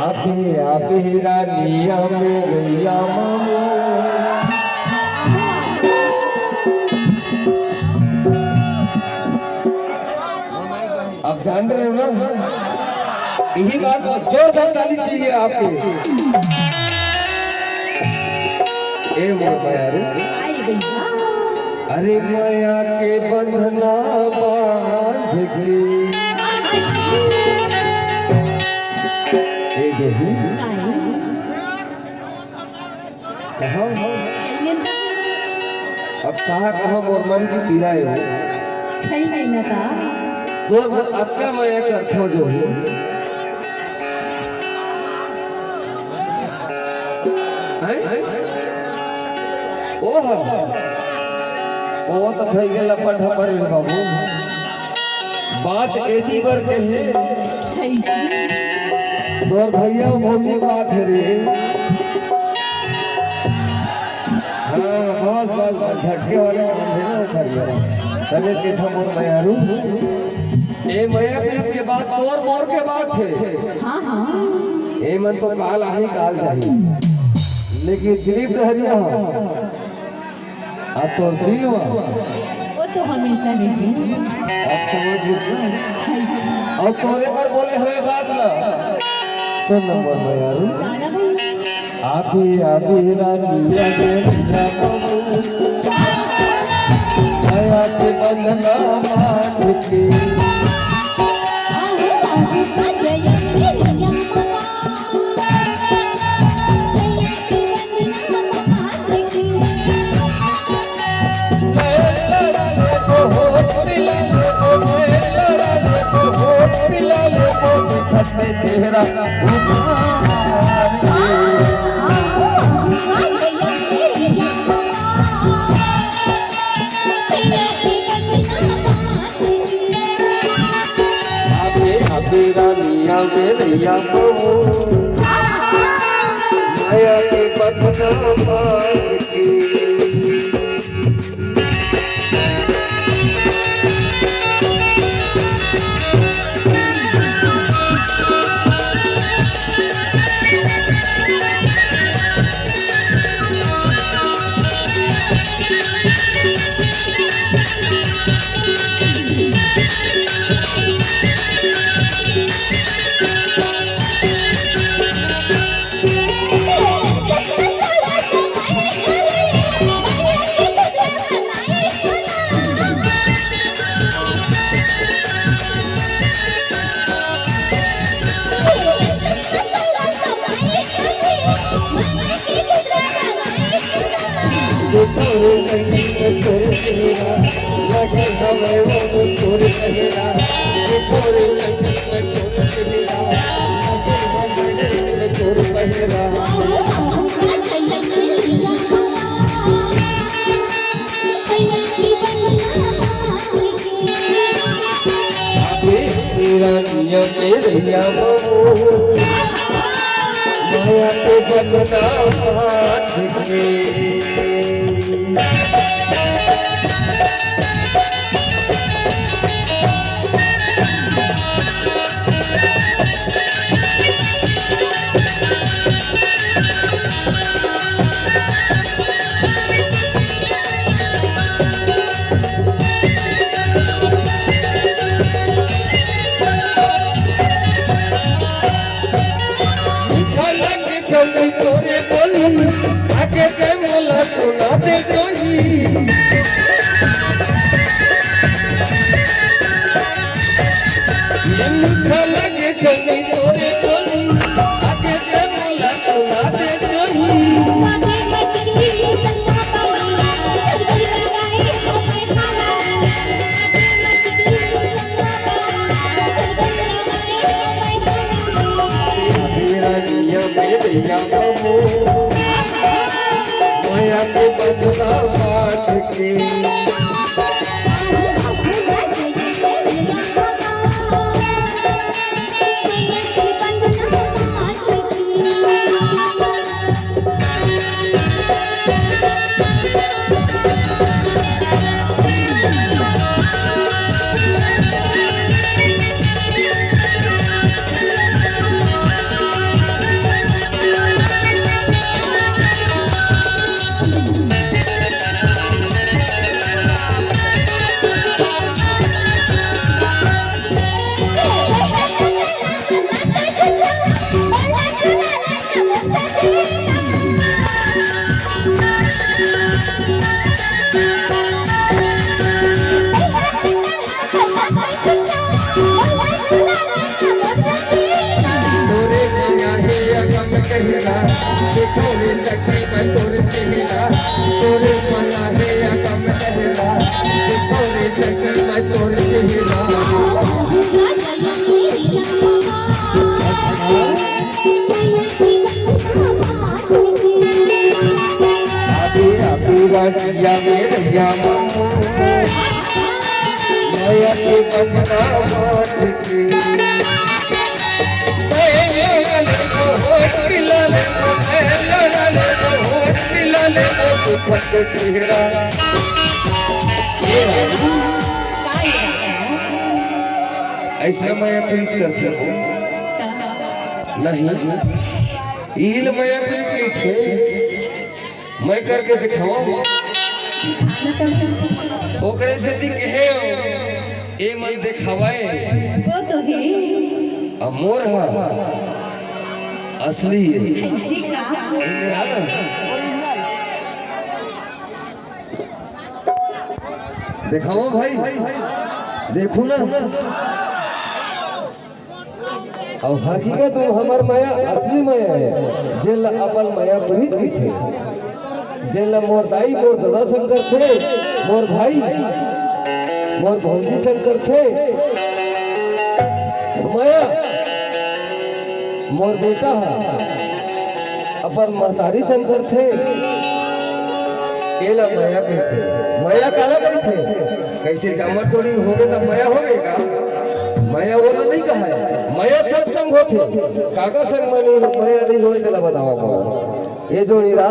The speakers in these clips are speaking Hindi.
आपे रानिया मेरिया मामू। आप जान रहे हो ना, यही बात जोरदार ताली चाहिए आपके। ए माया रे, अरे माया के बंधना बांध के जो ही कहा अब कहा मोर मन की पीड़ा है सही नहीं ना था दो आपका माया करता जो है ओ तो भाई के लपट पर बाबू बात एदी बर कहे तोर भैया भौजी बात है रे। हाँ बस झटके वाले काम है ना कर लिया तने के था मोर मयारू ए मया के बात तोर मोर के बात थे। हाँ हाँ ए मन तो काल आही काल चाहिए लेकिन दिलीप लहरिया आ तोर दिल वो तो हमेशा नहीं आप समझ गए और तोरे पर बोले हुए बात ना सुन नंबर मयारू आपी रानिया मेरिया मामू माया के बंधना बांध के तेरा रानिया मेरिया मामू माया के बंधना बांध के लगे हमें वो तोड़ पहरा तोरे संगीत में तोड़ पहरा रानिया मेरिया मामू माया के बंधना बांध के तोरे बोली आगे के मोला सुना दे जोही मीठा लगे जगी तोरे बोली आगे के मोला सुना दे जोही मेरिया मामू माया के बंधना बांध के कहना दिखौनी सखी मैं तोर चेहरा तोरे मना है या कम कहना दिखौनी सखी मैं तोर चेहरा राजिया में रैया माया के बंधना माथ की ऐसा माया प्रीत करती नहीं ईल माया प्रीत है मैं करके दिखाऊं ओकरे से दिख है ए मन दिखावाए वो तो है अब मोर है असली ऐसी का मेरा ना दिखाओ भाई देखो ना अब हकीकत में हमार माया असली माया है जेल अपन माया प्रीत की थे जेल मोर दाई मोर दादा शंकर थे मोर भाई मोर भौजी शंकर थे माया मोर बेटा अपन महतारी शंकर थे केला माया कहते माया काला कहते कैसे जामर थोड़ी हो गए तो माया हो गए का माया बोला नहीं कहा है माया सब संग होते काका संग में नहीं माया नहीं होए तेला बताओ ये जो हीरा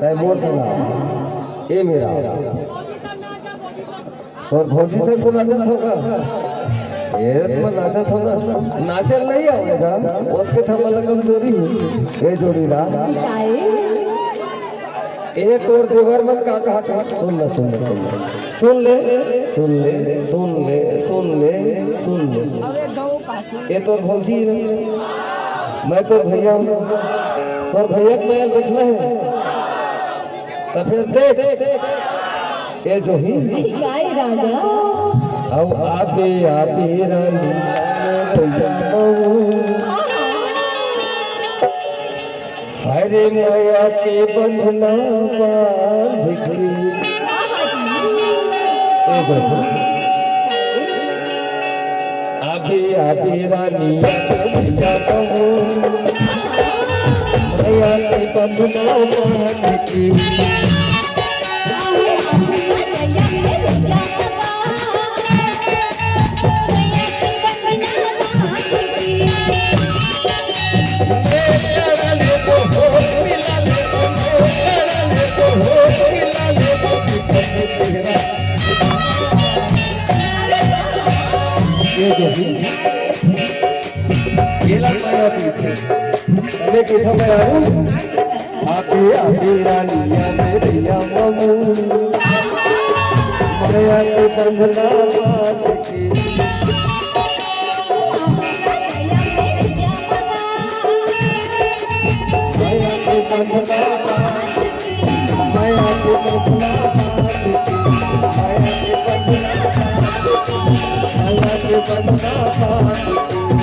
है मोर संग ये मेरा और भौजी संग तो नाचल होगा ये तो नाचत होगा नाचल नहीं आएगा और के थमला कमजोरी ये जोड़ी रा ये तोर देवर मन का कहा सुन ले सुन ले सुन ले सुन ले सुन ले सुन ले सुन ले सुन ले ये तोर भौजी मैं तो भैया हूँ तोर भैया को मैं देखना है तो फिर देख ये जो ही गाय राजा अब आपे रानी हरे माया के बंधना बांध के आबे रानी माया के बंधना बांध के रानिया मेरिया ममू माया के बंधना बांध के माया के बंधना माया के बंधना माया के बंधना माया के बंधना